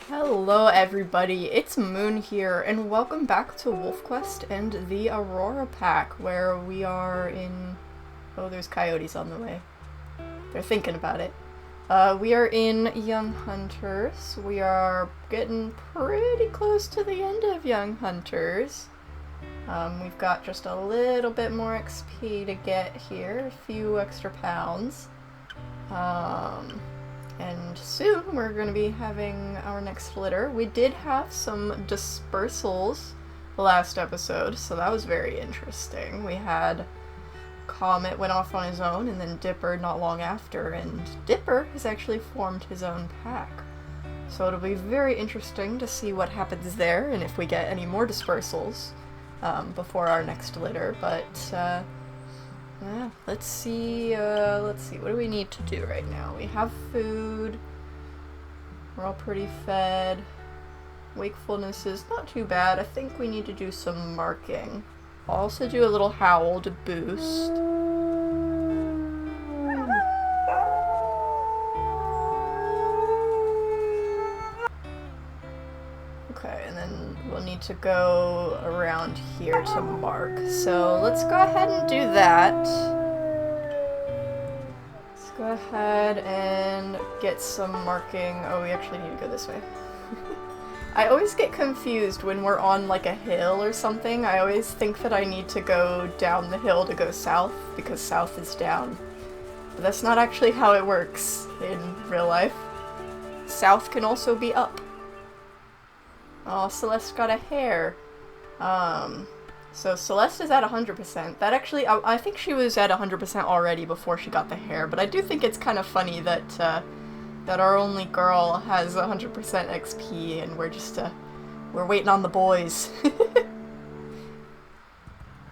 Hello everybody, it's Moon here, and welcome back to WolfQuest and the Aurora Pack, where we are in... Oh, there's coyotes on the way. They're thinking about it. We are in Young Hunters. We are getting pretty close to the end of Young Hunters. We've got just a little bit more XP to get here, a few extra pounds. And soon we're going to be having our next litter. We did have some dispersals the last episode, so that was very interesting. We had Comet went off on his own, and then Dipper not long after, and Dipper has actually formed his own pack. So it'll be very interesting to see what happens there, and if we get any more dispersals before our next litter, but yeah, let's see, what do we need to do right now? We have food, we're all pretty fed, wakefulness is not too bad. I think we need to do some marking. I'll also do a little howl to boost. Okay, and then we'll need to go around here to mark. So let's go ahead and do that. Let's go ahead and get some marking. Oh, we actually need to go this way. I always get confused when we're on like a hill or something. I always think that I need to go down the hill to go south, because south is down. But that's not actually how it works in real life. South can also be up. Oh, Celeste got a hair. So Celeste is at 100%. That actually, I think she was at 100% already before she got the hair, but I do think it's kind of funny that, that our only girl has 100% XP and we're just, we're waiting on the boys.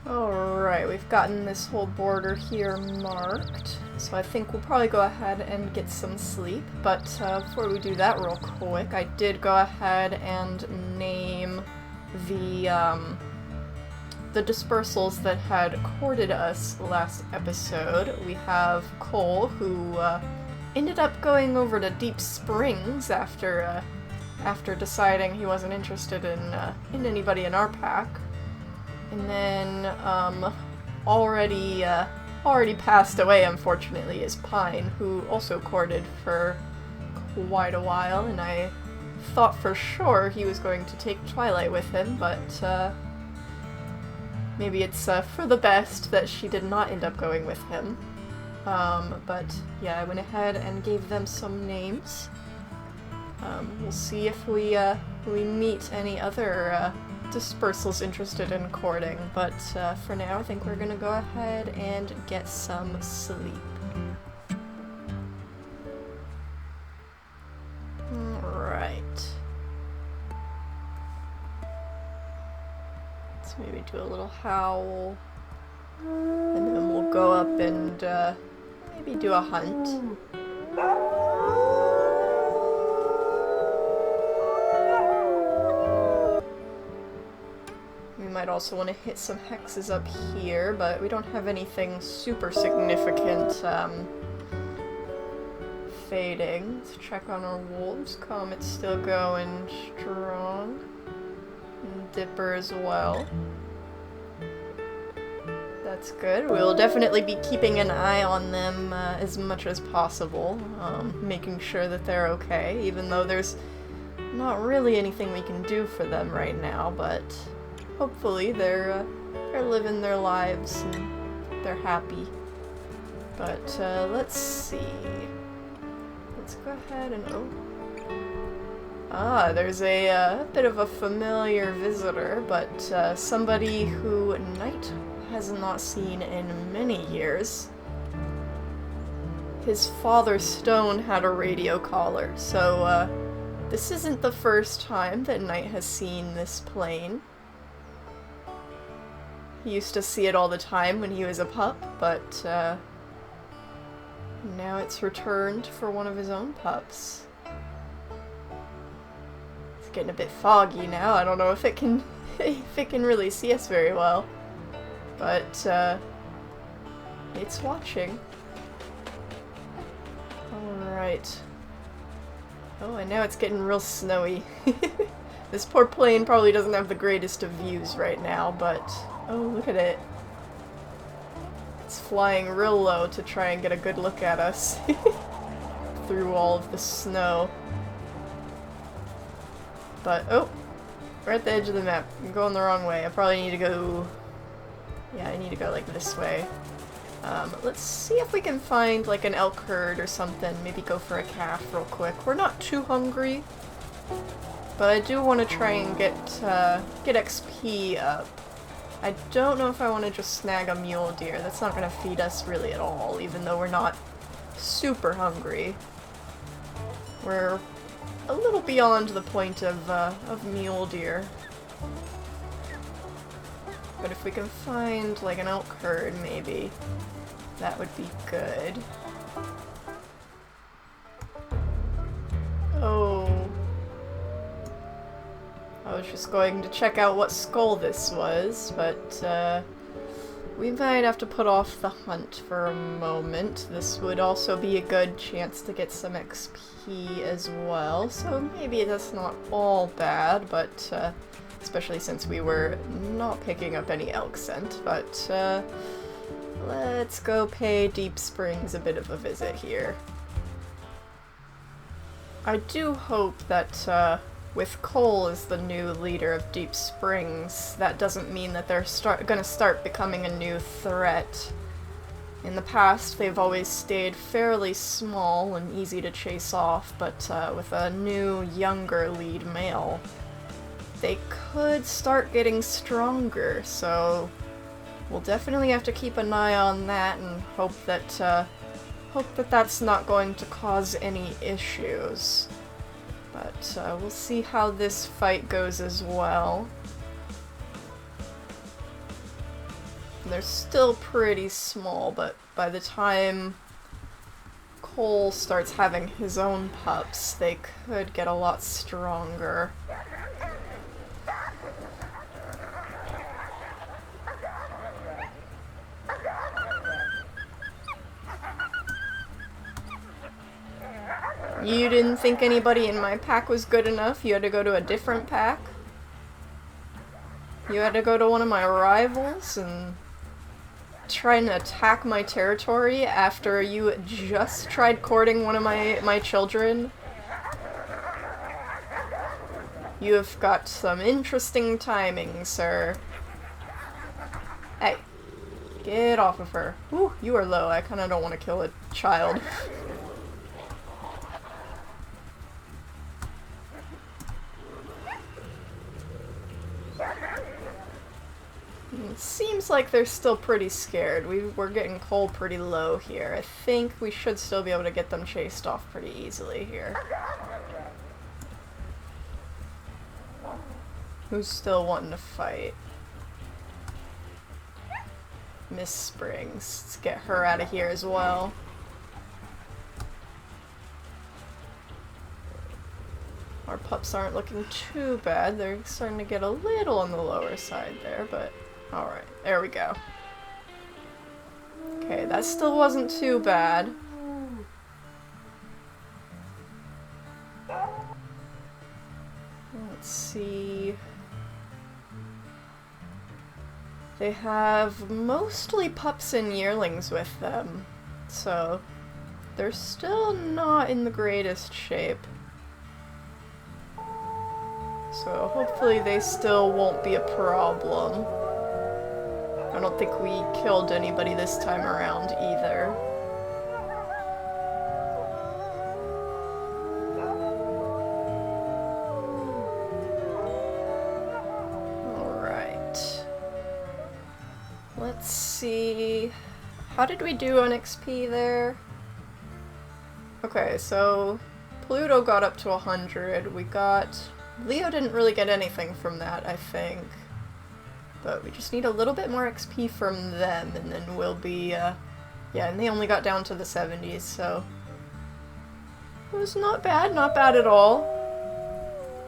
Alright, we've gotten this whole border here marked, so I think we'll probably go ahead and get some sleep, but before we do that real quick, I did go ahead and name the dispersals that had courted us last episode. We have Cole, who ended up going over to Deep Springs after deciding he wasn't interested in anybody in our pack. And then, already passed away, unfortunately, is Pine, who also courted for quite a while, and I thought for sure he was going to take Twilight with him, but, maybe it's, for the best that she did not end up going with him. But, yeah, I went ahead and gave them some names. We'll see if we meet any other, dispersals interested in courting, but for now I think we're gonna go ahead and get some sleep. Alright. Let's maybe do a little howl, and then we'll go up and maybe do a hunt. Might also want to hit some hexes up here, but we don't have anything super significant fading. Let's check on our wolves. Comet's still going strong. And Dipper as well. That's good. We'll definitely be keeping an eye on them as much as possible, making sure that they're okay, even though there's not really anything we can do for them right now, but hopefully they're living their lives and they're happy. But let's see. Let's go ahead and there's a bit of a familiar visitor, but somebody who Knight has not seen in many years. His father Stone had a radio collar, so this isn't the first time that Knight has seen this plane. He used to see it all the time when he was a pup, but now it's returned for one of his own pups. It's getting a bit foggy now. I don't know if it can really see us very well, but it's watching. Alright. Oh, and now it's getting real snowy. This poor plane probably doesn't have the greatest of views right now, but... Oh, look at it. It's flying real low to try and get a good look at us. Through all of the snow. But, oh! We're at the edge of the map. I'm going the wrong way. I probably need to go... Yeah, I need to go like this way. Let's see if we can find like an elk herd or something. Maybe go for a calf real quick. We're not too hungry, but I do want to try and get XP up. I don't know if I want to just snag a mule deer. That's not going to feed us really at all, even though we're not super hungry. We're a little beyond the point of mule deer. But if we can find like an elk herd, maybe, that would be good. Oh. I was just going to check out what skull this was, but we might have to put off the hunt for a moment. This would also be a good chance to get some XP as well, so maybe that's not all bad, but especially since we were not picking up any elk scent, but let's go pay Deep Springs a bit of a visit here. I do hope that with Cole as the new leader of Deep Springs, that doesn't mean that they're gonna start becoming a new threat. In the past, they've always stayed fairly small and easy to chase off, but with a new, younger lead male, they could start getting stronger, so we'll definitely have to keep an eye on that and hope that that's not going to cause any issues. But we'll see how this fight goes as well. They're still pretty small, but by the time Cole starts having his own pups, they could get a lot stronger. You didn't think anybody in my pack was good enough? You had to go to a different pack? You had to go to one of my rivals and try and attack my territory after you just tried courting one of my children? You have got some interesting timing, sir. Hey, get off of her. Whew, you are low. I kinda don't want to kill a child. It seems like they're still pretty scared. We're getting Cole pretty low here. I think we should still be able to get them chased off pretty easily here. Who's still wanting to fight? Miss Springs. Let's get her out of here as well. Our pups aren't looking too bad. They're starting to get a little on the lower side there, but alright, there we go. Okay, that still wasn't too bad. Let's see. They have mostly pups and yearlings with them, so they're still not in the greatest shape. So hopefully they still won't be a problem. I don't think we killed anybody this time around either. Alright. Let's see. How did we do on XP there? Okay, so Pluto got up to 100. We got... Leo didn't really get anything from that, I think. But we just need a little bit more XP from them, and then we'll be, yeah, and they only got down to the 70s, so... It was not bad at all.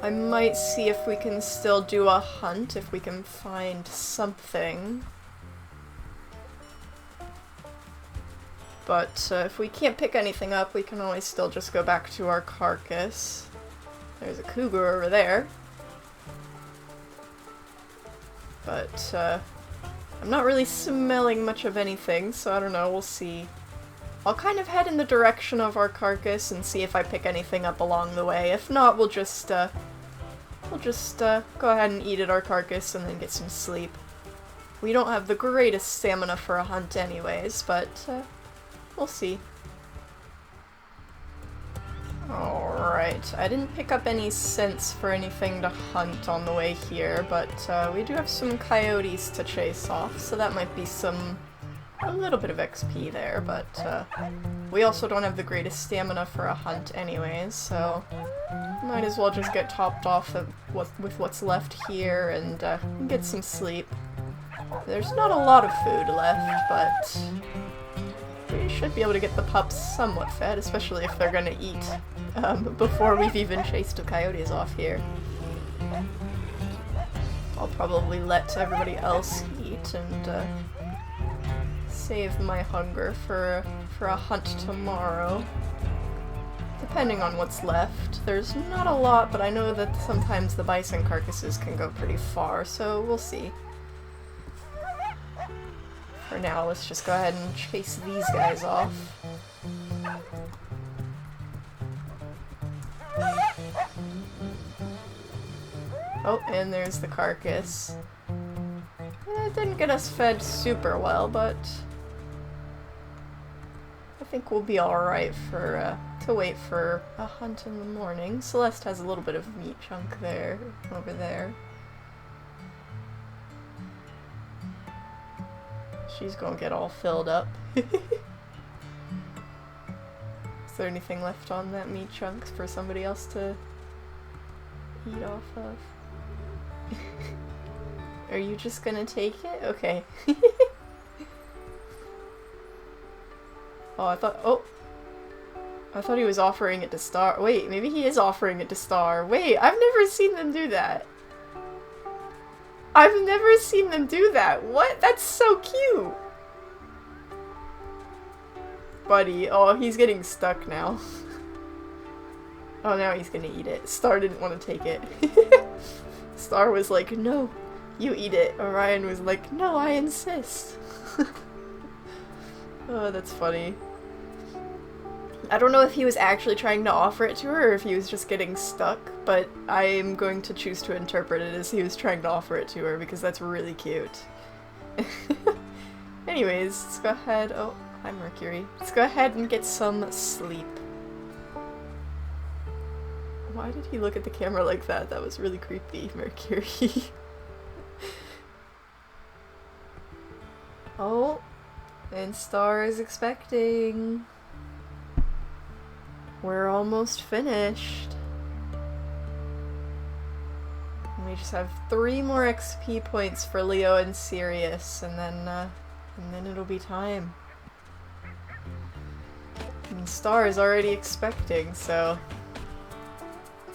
I might see if we can still do a hunt, if we can find something. But if we can't pick anything up, we can always still just go back to our carcass. There's a cougar over there. But I'm not really smelling much of anything, so I don't know, we'll see. I'll kind of head in the direction of our carcass and see if I pick anything up along the way. If not, we'll just go ahead and eat at our carcass and then get some sleep. We don't have the greatest stamina for a hunt anyways, but we'll see. Alright, I didn't pick up any scents for anything to hunt on the way here, but we do have some coyotes to chase off, so that might be a little bit of XP there, but we also don't have the greatest stamina for a hunt anyways, so might as well just get topped off with what's left here and get some sleep. There's not a lot of food left, but we should be able to get the pups somewhat fed, especially if they're gonna eat before we've even chased the coyotes off here. I'll probably let everybody else eat and save my hunger for a hunt tomorrow. Depending on what's left. There's not a lot, but I know that sometimes the bison carcasses can go pretty far, so we'll see. For now, let's just go ahead and chase these guys off. Oh, and there's the carcass. It didn't get us fed super well, but I think we'll be alright for to wait for a hunt in the morning. Celeste has a little bit of meat chunk there, over there. She's gonna get all filled up. Is there anything left on that meat chunk for somebody else to eat off of? Are you just gonna take it? Okay. I thought he was offering it to Star. Wait, maybe he is offering it to Star. Wait, I've never seen them do that. I've never seen them do that. What? That's so cute. Buddy. Oh, he's getting stuck now. Oh, now he's gonna eat it. Star didn't want to take it. Star was like, no, you eat it. Orion was like, no, I insist. Oh, that's funny. I don't know if he was actually trying to offer it to her or if he was just getting stuck, but I'm going to choose to interpret it as he was trying to offer it to her because that's really cute. Anyways, let's go ahead. Oh, hi Mercury. Let's go ahead and get some sleep. Why did he look at the camera like that? That was really creepy, Mercury. Oh, and Star is expecting. We're almost finished. And we just have 3 more XP points for Leo and Sirius, and then it'll be time. And Star is already expecting, so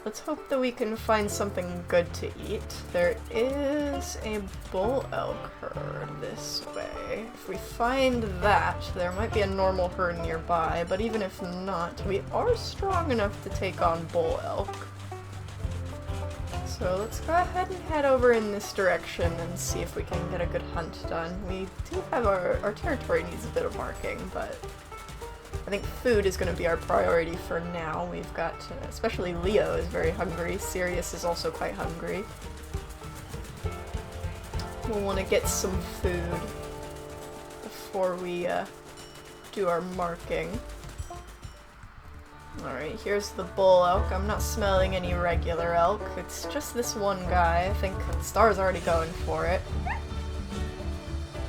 let's hope that we can find something good to eat. There is a bull elk herd this way. If we find that, there might be a normal herd nearby, but even if not, we are strong enough to take on bull elk. So let's go ahead and head over in this direction and see if we can get a good hunt done. We do have our territory needs a bit of marking, but I think food is going to be our priority for now. We've got, especially Leo is very hungry. Sirius is also quite hungry. We'll want to get some food before we do our marking. Alright, here's the bull elk. I'm not smelling any regular elk. It's just this one guy. I think Star's already going for it.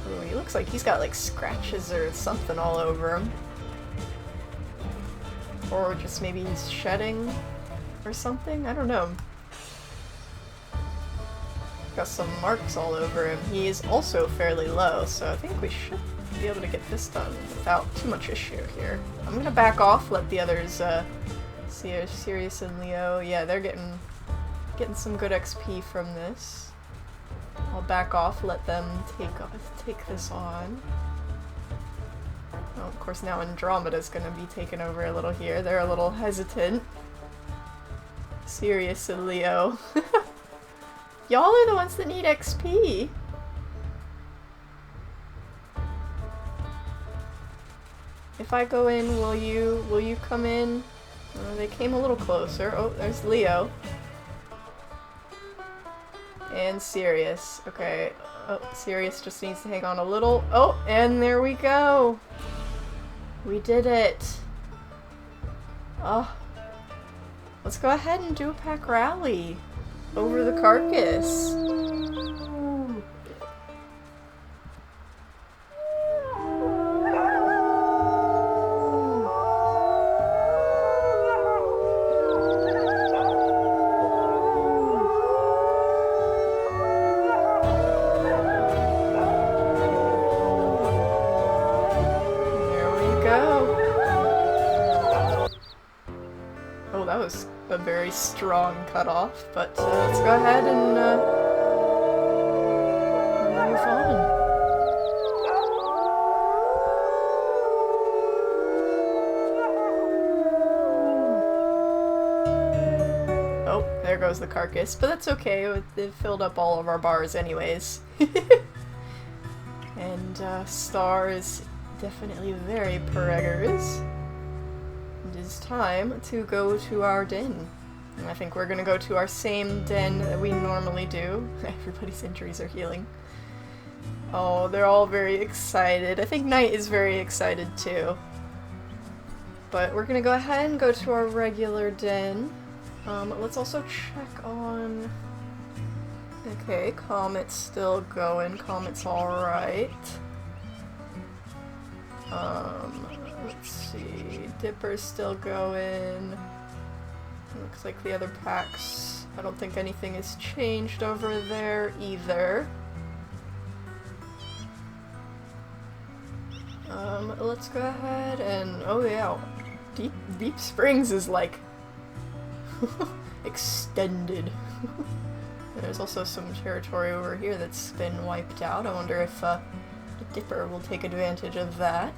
Ooh, he looks like he's got like scratches or something all over him. Or just maybe he's shedding or something? I don't know. Got some marks all over him. He is also fairly low, so I think we should be able to get this done without too much issue here. I'm gonna back off, let the others, Sirius and Leo, yeah, they're getting some good XP from this. I'll back off, let them take this on. Oh, of course now Andromeda's gonna be taken over a little here. They're a little hesitant. Sirius and Leo. Y'all are the ones that need XP. If I go in, will you come in? They came a little closer. Oh, there's Leo. And Sirius. Okay. Oh, Sirius just needs to hang on a little. Oh, and there we go. We did it. Oh. Let's go ahead and do a pack rally over the carcass. A very strong cutoff, but let's go ahead and move on. Oh, there goes the carcass, but that's okay. It filled up all of our bars anyways. And Star is definitely very preggers. It's time to go to our den. And I think we're gonna go to our same den that we normally do. Everybody's injuries are healing. Oh, they're all very excited. I think Knight is very excited too. But we're gonna go ahead and go to our regular den. Let's also check on... Okay, Comet's still going. Comet's alright. Let's see, Dipper's still going. Looks like the other packs, I don't think anything has changed over there either. Let's go ahead and, oh yeah, Deep Springs is like extended. And there's also some territory over here that's been wiped out. I wonder if Dipper will take advantage of that.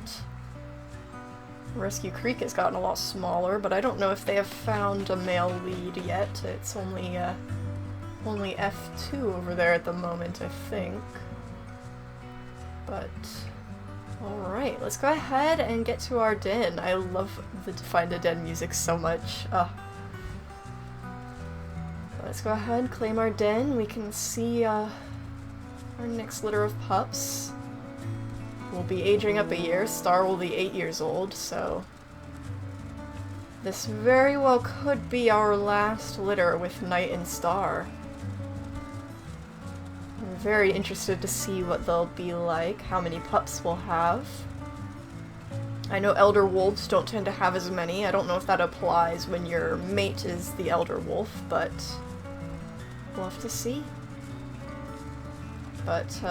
Rescue Creek has gotten a lot smaller, but I don't know if they have found a male lead yet. It's only F2 over there at the moment, I think. But, alright, let's go ahead and get to our den. I love the Find a Den music so much. Let's go ahead and claim our den. We can see our next litter of pups. We'll be aging up a year. Star will be 8 years old, so this very well could be our last litter with Knight and Star. I'm very interested to see what they'll be like, how many pups we'll have. I know elder wolves don't tend to have as many. I don't know if that applies when your mate is the elder wolf, but we'll have to see. But,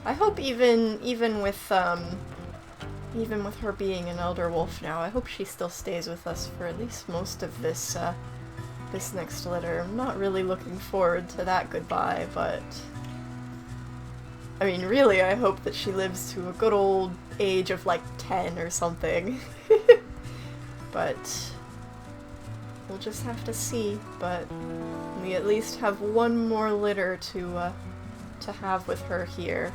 I hope even with her being an elder wolf now, I hope she still stays with us for at least most of this this next litter. I'm not really looking forward to that goodbye, but I mean, really, I hope that she lives to a good old age of like 10 or something. But we'll just have to see. But we at least have one more litter to have with her here.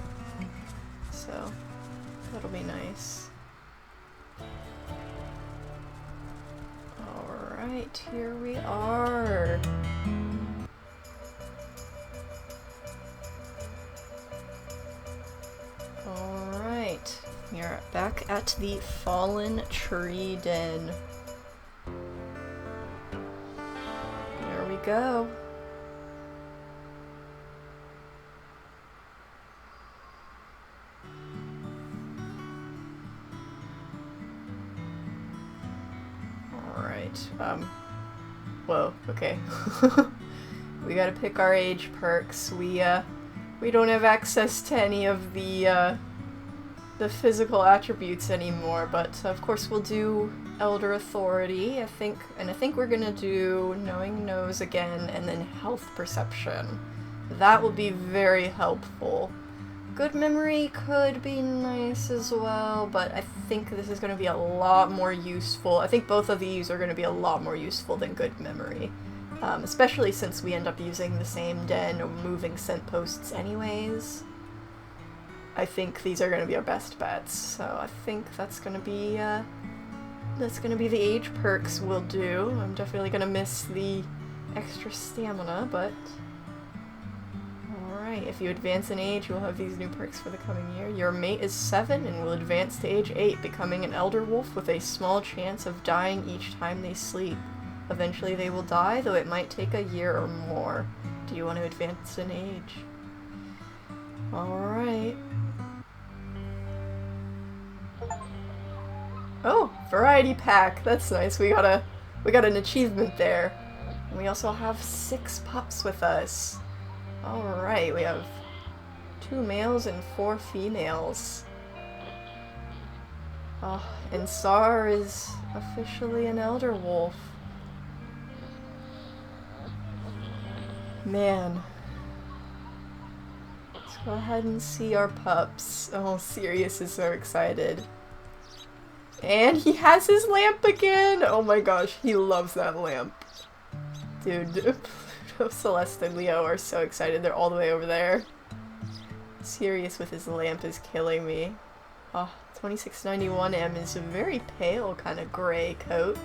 So, that'll be nice. Alright, here we are. Alright, we are back at the Fallen Tree Den. There we go. Whoa, okay. We gotta pick our age perks. We don't have access to any of the physical attributes anymore, but of course we'll do Elder Authority, I think we're gonna do Knowing Knows again, and then Health Perception. That will be very helpful, Good Memory could be nice as well, but I think this is going to be a lot more useful. I think both of these are going to be a lot more useful than Good Memory. Especially since we end up using the same den or moving scent posts anyways. I think these are going to be our best bets, so I think that's going to be the age perks we'll do. I'm definitely going to miss the extra stamina, but... Alright, if you advance in age, you'll have these new perks for the coming year. Your mate is 7 and will advance to age 8, becoming an elder wolf with a small chance of dying each time they sleep. Eventually they will die, though it might take a year or more. Do you want to advance in age? Alright. Oh, variety pack. That's nice. We got an achievement there. And we also have 6 pups with us. Alright, we have 2 males and 4 females. Oh, and Sar is officially an elder wolf. Man. Let's go ahead and see our pups. Oh, Sirius is so excited. And he has his lamp again! Oh my gosh, he loves that lamp. Dude, Pluto, Celeste, and Leo are so excited. They're all the way over there. Sirius with his lamp is killing me. Oh, 2691M is a very pale kind of gray coat.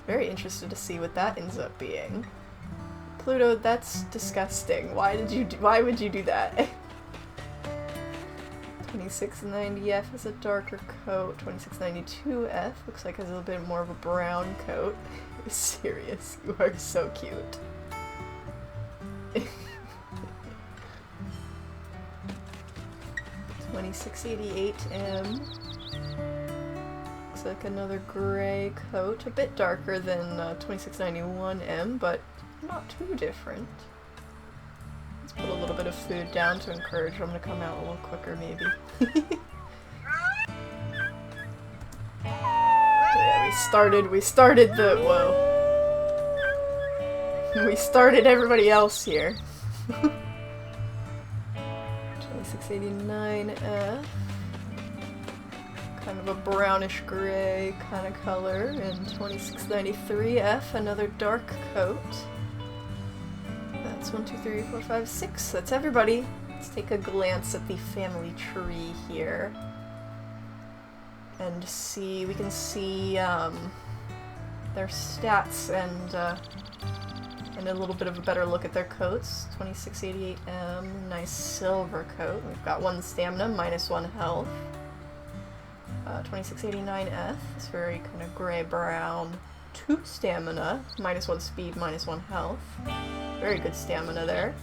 Very interested to see what that ends up being. Pluto, that's disgusting. Why would you do that? 2690F is a darker coat. 2692F looks like has a little bit more of a brown coat. Serious, you are so cute. 2688M looks like another gray coat, a bit darker than 2691M, but not too different. Let's put a little bit of food down to encourage them to come out a little quicker, maybe. Yeah, we started we started everybody else here. 2689F. Kind of a brownish gray kind of color. And 2693F, another dark coat. That's 1, 2, 3, 4, 5, 6. That's everybody. Let's take a glance at the family tree here. And see, we can see their stats and a little bit of a better look at their coats. 2688M, nice silver coat. We've got 1 stamina, -1 health. 2689F, it's very kind of gray-brown. 2 stamina, -1 speed, -1 health. Very good stamina there.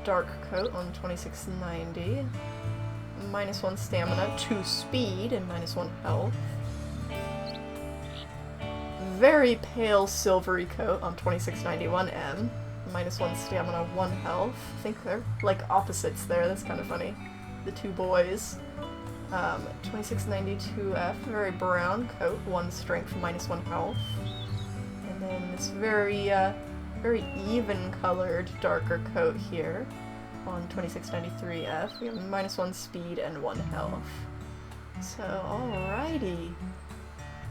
Dark coat on 2690. -1 stamina, 2 speed, and -1 health. Very pale silvery coat on 2691M. -1 stamina, 1 health. I think they're like opposites there, that's kind of funny. The 2 boys. 2692F, very brown coat, 1 strength, -1 health. And then this very even colored darker coat here on 2693F. We have -1 speed and 1 health. So, alrighty.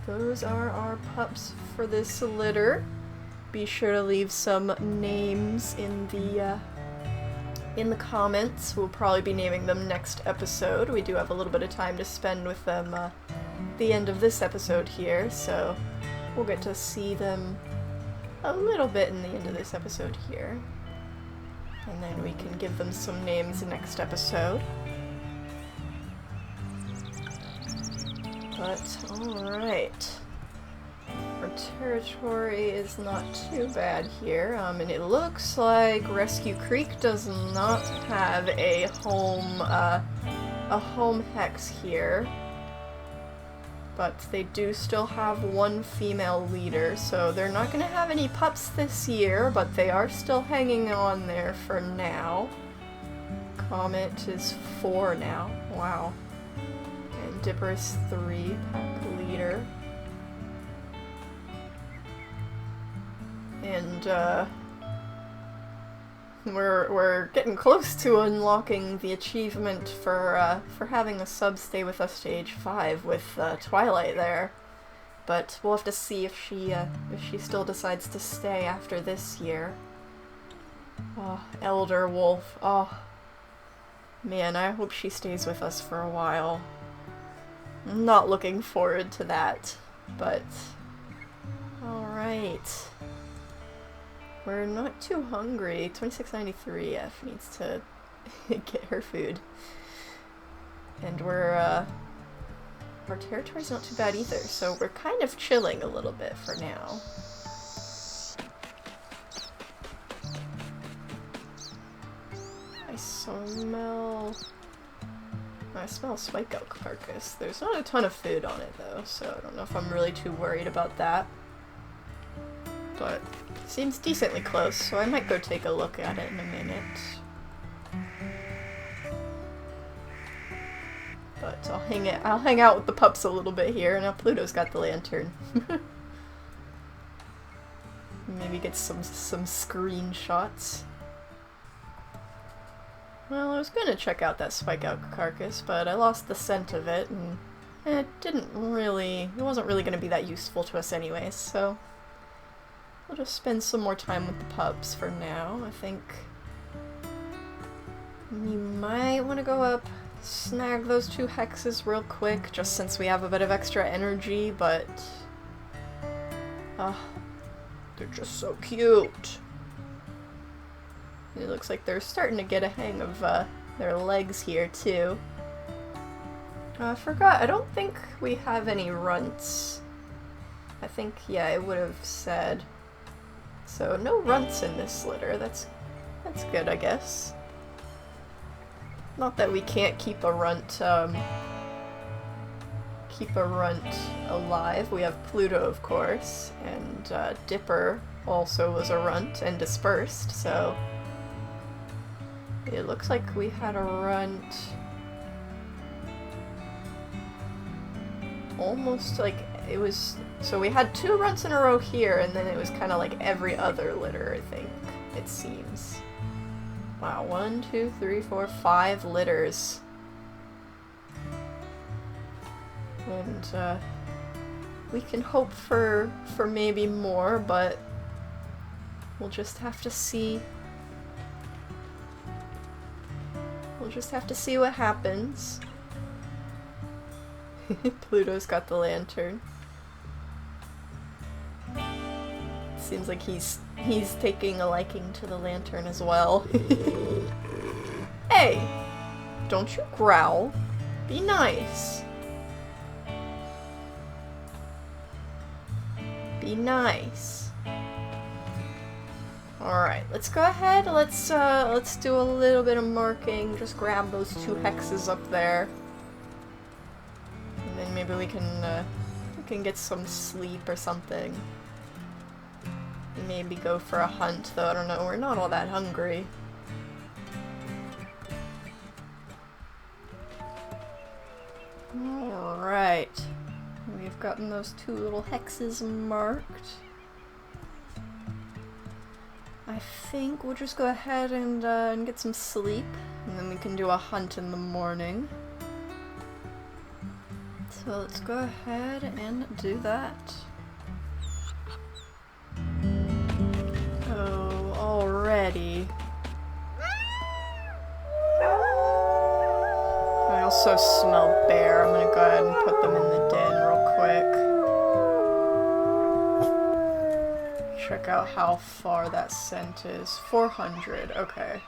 Those are our pups for this litter. Be sure to leave some names in the comments. We'll probably be naming them next episode. We do have a little bit of time to spend with them at the end of this episode here, so we'll get to see them a little bit in the end of this episode here. And then we can give them some names next episode. But, alright. Our territory is not too bad here, and it looks like Rescue Creek does not have a home hex here. But they do still have 1 female leader, so they're not going to have any pups this year, but they are still hanging on there for now. Comet is 4 now. Wow. And Dipper is 3, pack leader. And We're getting close to unlocking the achievement for having a sub stay with us to age 5 with Twilight there. But we'll have to see if she still decides to stay after this year. Oh, Elder Wolf. Oh, man, I hope she stays with us for a while. I'm not looking forward to that, but alright. We're not too hungry. 2693 F needs to get her food. And our territory's not too bad either, so we're kind of chilling a little bit for now. I smell spike elk carcass. There's not a ton of food on it though, so I don't know if I'm really too worried about that. But it seems decently close, so I might go take a look at it in a minute. But I'll hang out with the pups a little bit here, and now Pluto's got the lantern. Maybe get some screenshots. Well, I was gonna check out that spike elk carcass, but I lost the scent of it, and it wasn't really gonna be that useful to us anyways, so we'll just spend some more time with the pups for now. I think we might want to go up, snag those 2 hexes real quick, just since we have a bit of extra energy, but they're just so cute. It looks like they're starting to get a hang of their legs here too. I forgot, I don't think we have any runts. I think, yeah, it would have said. So no runts in this litter. That's good, I guess. Not that we can't keep a runt alive. We have Pluto, of course, and Dipper also was a runt and dispersed, so it looks like we had a runt almost like it was. So we had 2 runts in a row here, and then it was kind of like every other litter, I think, it seems. Wow, 1, 2, 3, 4, 5 litters. And we can hope for maybe more, but we'll just have to see. We'll just have to see what happens. Pluto's got the lantern. Seems like he's taking a liking to the lantern as well. Hey! Don't you growl. Be nice. Be nice. Alright, let's go ahead, let's do a little bit of marking, just grab those 2 hexes up there. And then maybe we can get some sleep or something. Maybe go for a hunt, though, I don't know, we're not all that hungry. Alright. We've gotten those 2 little hexes marked. I think we'll just go ahead and get some sleep, and then we can do a hunt in the morning. So let's go ahead and do that. Oh, already. I also smell bear. I'm gonna go ahead and put them in the den real quick. Check out how far that scent is. 400, okay.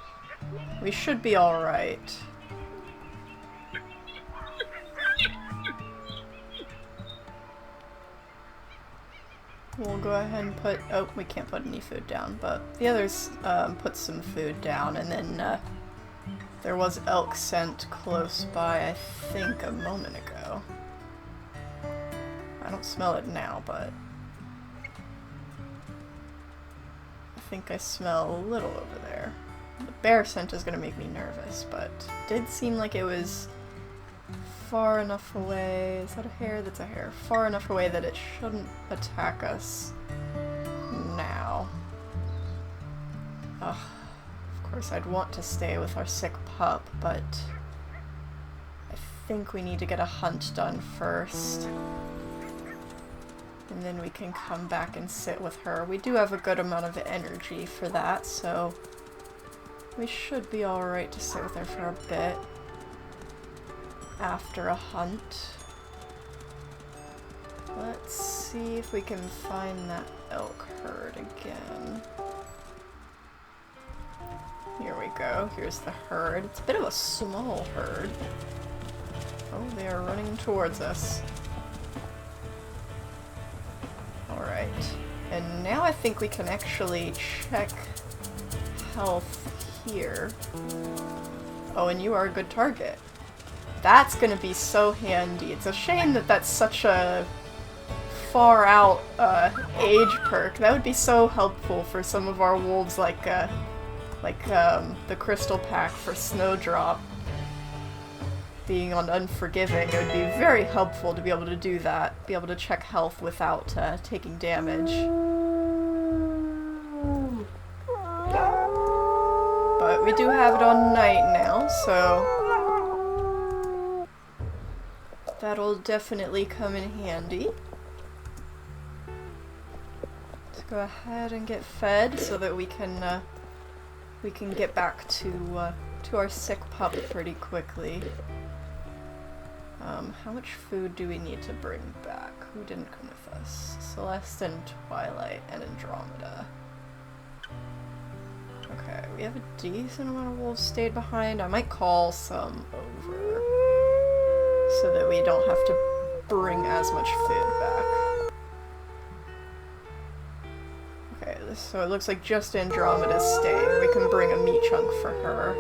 We should be alright. We'll go ahead and put, oh, we can't put any food down, but the others put some food down, and then there was elk scent close by, I think, a moment ago. I don't smell it now, but I think I smell a little over there. The bear scent is gonna make me nervous, but it did seem like it was far enough away. Is that a hare? That's a hare. Far enough away that it shouldn't attack us now. Ugh, of course, I'd want to stay with our sick pup, but I think we need to get a hunt done first. And then we can come back and sit with her. We do have a good amount of energy for that, so we should be alright to sit with her for a bit after a hunt. Let's see if we can find that elk herd again. Here we go. Here's the herd. It's a bit of a small herd. Oh, they are running towards us. Alright. And now I think we can actually check health here. Oh, and you are a good target. That's gonna be so handy. It's a shame that that's such a far out age perk. That would be so helpful for some of our wolves, like the Crystal Pack for Snowdrop. Being on Unforgiving, it would be very helpful to be able to do that. Be able to check health without taking damage. But we do have it on night now, so that'll definitely come in handy. Let's go ahead and get fed so that we can get back to our sick pup pretty quickly. How much food do we need to bring back? Who didn't come with us? Celeste and Twilight and Andromeda. Okay, we have a decent amount of wolves stayed behind. I might call some over so that we don't have to bring as much food back. Okay, so it looks like just Andromeda's staying. We can bring a meat chunk for her.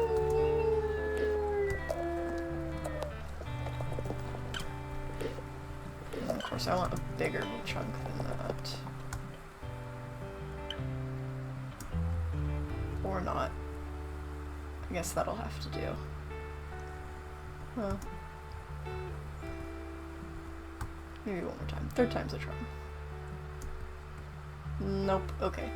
And of course, I want a bigger meat chunk than that. Or not. I guess that'll have to do. Huh. Maybe one more time. Third time's a charm. Nope. Okay.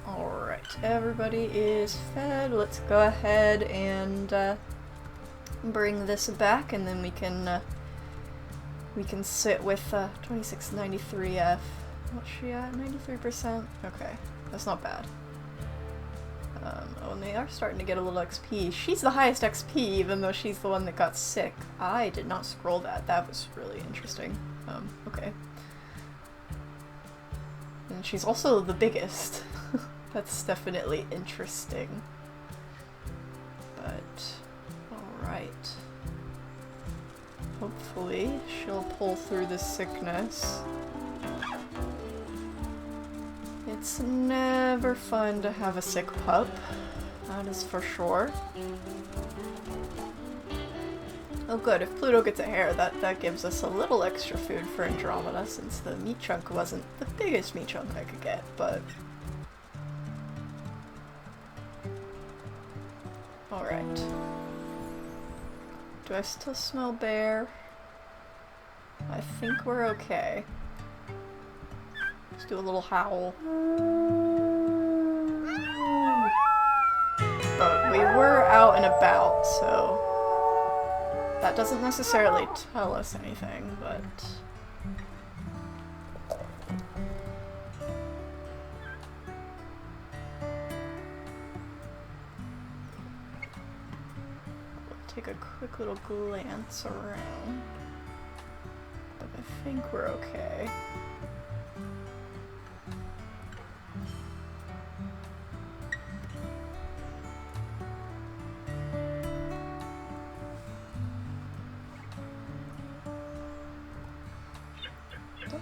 Alright, everybody is fed. Let's go ahead and bring this back, and then we can sit with 2693F. What's she at? 93%? Okay, that's not bad. Oh, and they are starting to get a little XP. She's the highest XP, even though she's the one that got sick. I did not scroll that. That was really interesting. Okay. And she's also the biggest. That's definitely interesting. But, alright. Hopefully, she'll pull through this sickness. It's never fun to have a sick pup, that is for sure. Oh good, if Pluto gets a hair, that gives us a little extra food for Andromeda, since the meat chunk wasn't the biggest meat chunk I could get, but... Alright. Do I still smell bear? I think we're okay. Let's do a little howl. But we were out and about, so that doesn't necessarily tell us anything, but... We'll take a quick little glance around. But I think we're okay.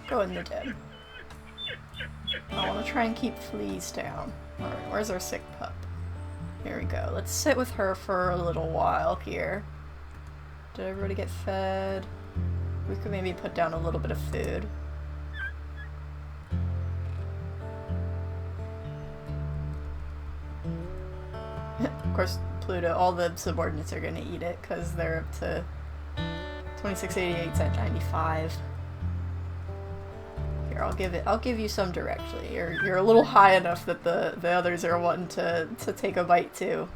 Go in the den. I want to try and keep fleas down. Alright, where's our sick pup? Here we go. Let's sit with her for a little while here. Did everybody get fed? We could maybe put down a little bit of food. Of course, Pluto, all the subordinates are gonna eat it because they're up to 2688's at 95. Here, I'll give you some directly. You're a little high enough that the others are wanting to take a bite too.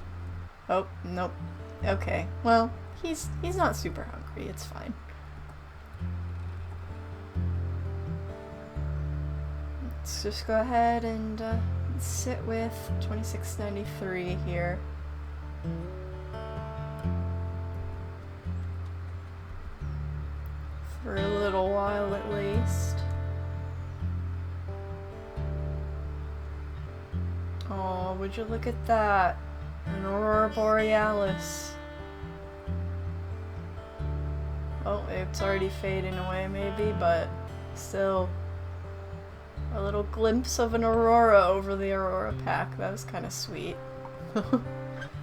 Oh, nope. Okay. Well, he's not super hungry. It's fine. Let's just go ahead and sit with 2693 here. For a little while at least. Oh, would you look at that? An Aurora Borealis. Oh, it's already fading away maybe, but still. A little glimpse of an aurora over the Aurora Pack. That was kind of sweet.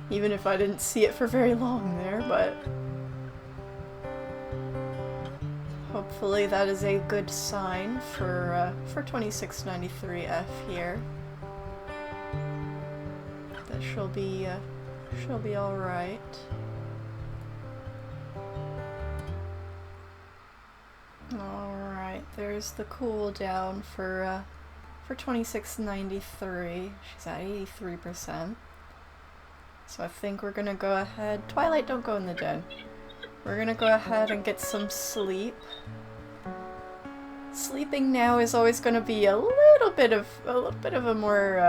Even if I didn't see it for very long there, but hopefully that is a good sign for 2693F here. That she'll be all right. Alright, there's the cooldown for 2693. She's at 83%. So I think we're gonna go ahead. Twilight, don't go in the den. We're gonna go ahead and get some sleep. Sleeping now is always gonna be a little bit of a more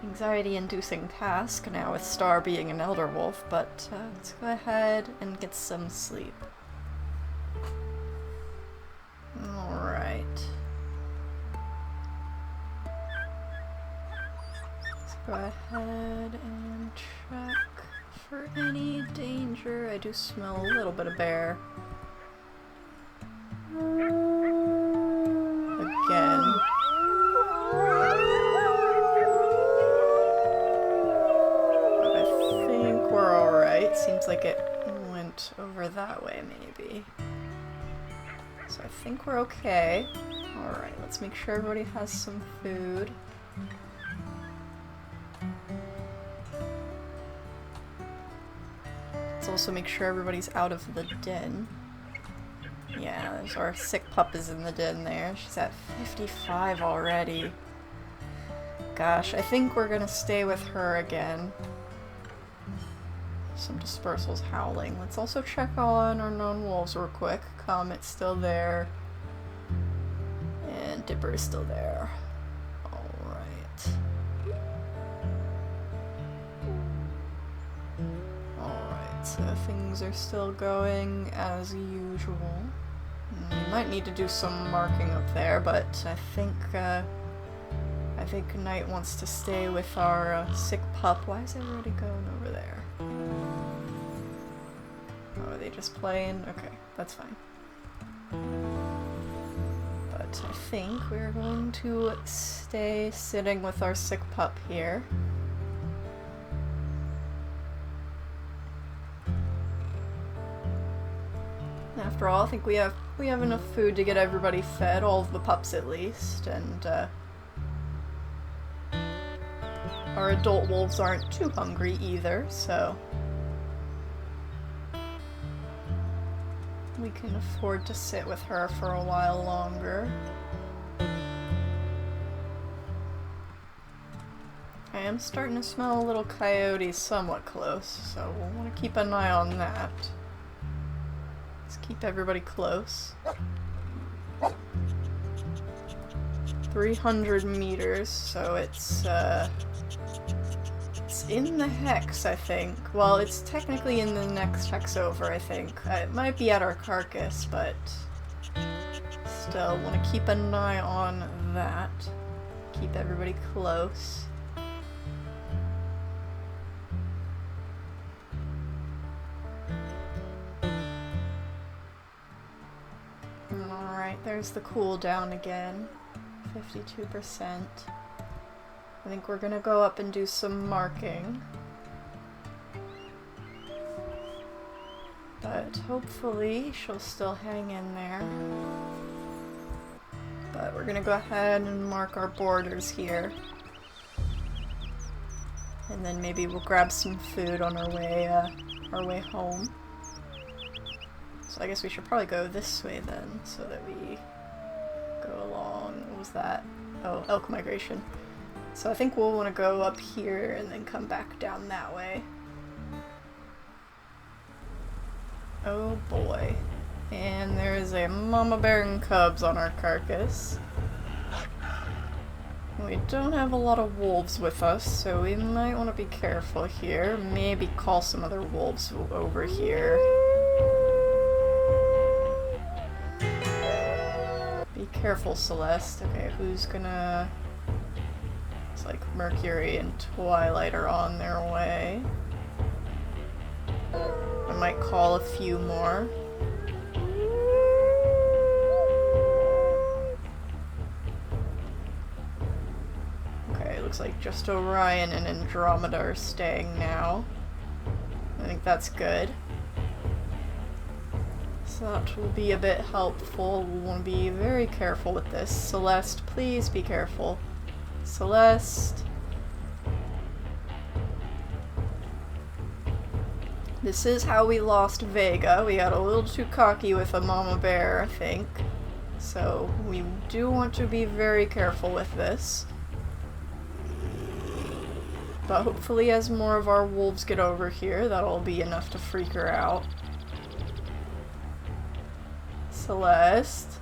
anxiety-inducing task now with Star being an elder wolf. But let's go ahead and get some sleep. Alright. Let's go ahead and check for any danger. I do smell a little bit of bear. Again. But I think we're alright. Seems like it went over that way, maybe. So I think we're okay. Alright, let's make sure everybody has some food. Let's also make sure everybody's out of the den. Yeah, there's our sick pup is in the den there. She's at 55 already. Gosh, I think we're gonna stay with her again. Some dispersals howling. Let's also check on our known wolves real quick. Comet's still there. And Dipper's still there. Alright. Alright, so things are still going as usual. We might need to do some marking up there, but I think Knight wants to stay with our sick pup. Why is everybody going over there? Oh, are they just playing? Okay, that's fine. But I think we're going to stay sitting with our sick pup here. After all, I think we have enough food to get everybody fed, all of the pups at least, and our adult wolves aren't too hungry either, so we can afford to sit with her for a while longer. I am starting to smell a little coyote somewhat close, so we'll want to keep an eye on that. Let's keep everybody close. 300 meters, so it's in the hex, I think. Well, it's technically in the next hex over, I think. It might be at our carcass, but still want to keep an eye on that. Keep everybody close. Alright, there's the cooldown again. 52%. I think we're gonna go up and do some marking. But hopefully she'll still hang in there. But we're gonna go ahead and mark our borders here. And then maybe we'll grab some food on our way home. So I guess we should probably go this way then, so that we that? Oh, elk migration. So I think we'll want to go up here and then come back down that way. Oh boy. And there is a mama bear and cubs on our carcass. We don't have a lot of wolves with us, so we might want to be careful here. Maybe call some other wolves over here. Be careful, Celeste. Okay, who's gonna... It's like Mercury and Twilight are on their way. I might call a few more. Looks like just Orion and Andromeda are staying now. I think that's good. So that will be a bit helpful. We'll want to be very careful with this. Celeste, please be careful. Celeste. This is how we lost Vega. We got a little too cocky with a mama bear, I think. So we do want to be very careful with this. But hopefully as more of our wolves get over here, that'll be enough to freak her out. Celeste.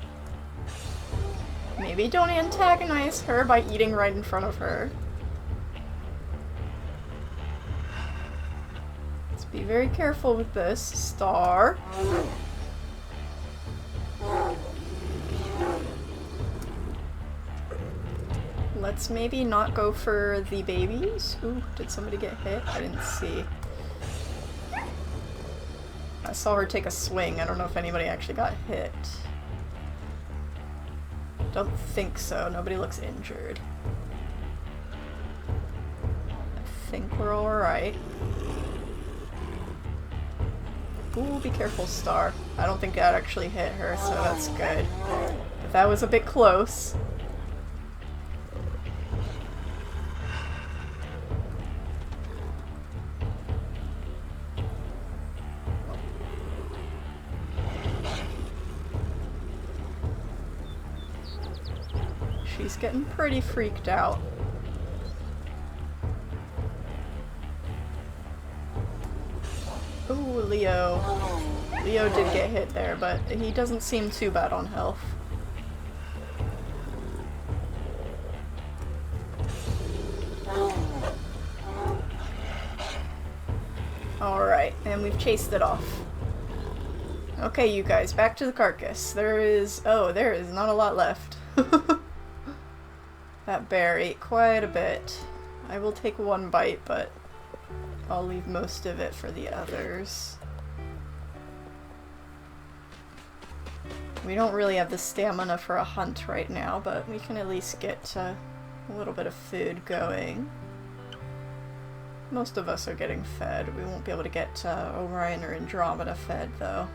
Maybe don't antagonize her by eating right in front of her. Let's be very careful with this. Star. Let's maybe not go for the babies. Ooh, did somebody get hit? I didn't see. I saw her take a swing. I don't know if anybody actually got hit. Don't think so. Nobody looks injured. I think we're alright. Ooh, be careful, Star. I don't think that actually hit her, so that's good. But that was a bit close. She's getting pretty freaked out. Ooh, Leo. Leo did get hit there, but he doesn't seem too bad on health. Alright, and we've chased it off. Okay, you guys, back to the carcass. There is not a lot left. That bear ate quite a bit. I will take one bite, but I'll leave most of it for the others. We don't really have the stamina for a hunt right now, but we can at least get a little bit of food going. Most of us are getting fed. We won't be able to get Orion or Andromeda fed, though.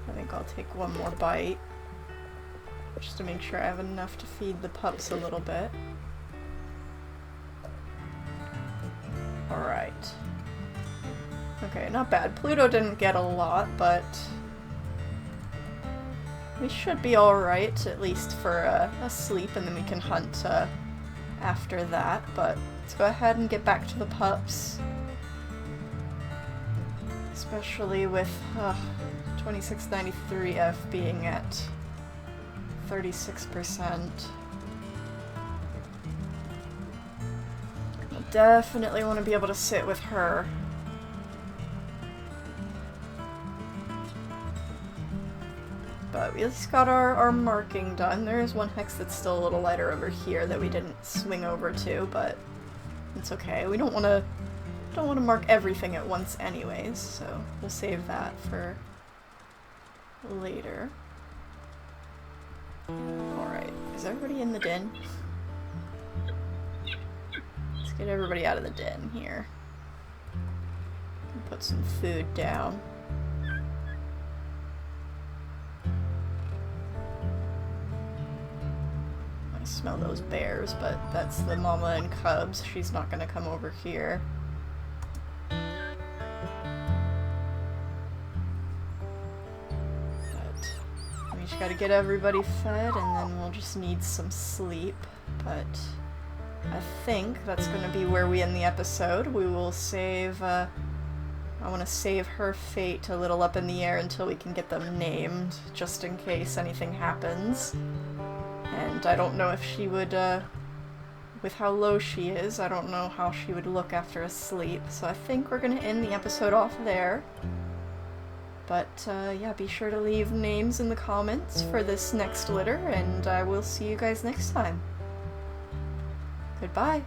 I think I'll take one more bite. Just to make sure I have enough to feed the pups a little bit. Alright. Okay, not bad. Pluto didn't get a lot, but we should be alright, at least for a sleep, and then we can hunt after that. But let's go ahead and get back to the pups. Especially with 2693F being at 36%. I'll definitely want to be able to sit with her. But we at least got our marking done. There is one hex that's still a little lighter over here that we didn't swing over to, but it's okay. We don't want to mark everything at once anyways, so we'll save that for later. Alright, is everybody in the den? Let's get everybody out of the den here. Put some food down. I smell those bears, but that's the mama and cubs. She's not gonna come over here. gotta get everybody fed, and then we'll just need some sleep. But I think that's gonna be where we end the episode. We will save, I want to save her fate a little up in the air until we can get them named, just in case anything happens. And I don't know if she would, with how low she is, I don't know how she would look after a sleep. So I think we're gonna end the episode off there. But, yeah, be sure to leave names in the comments for this next litter, and I will see you guys next time. Goodbye.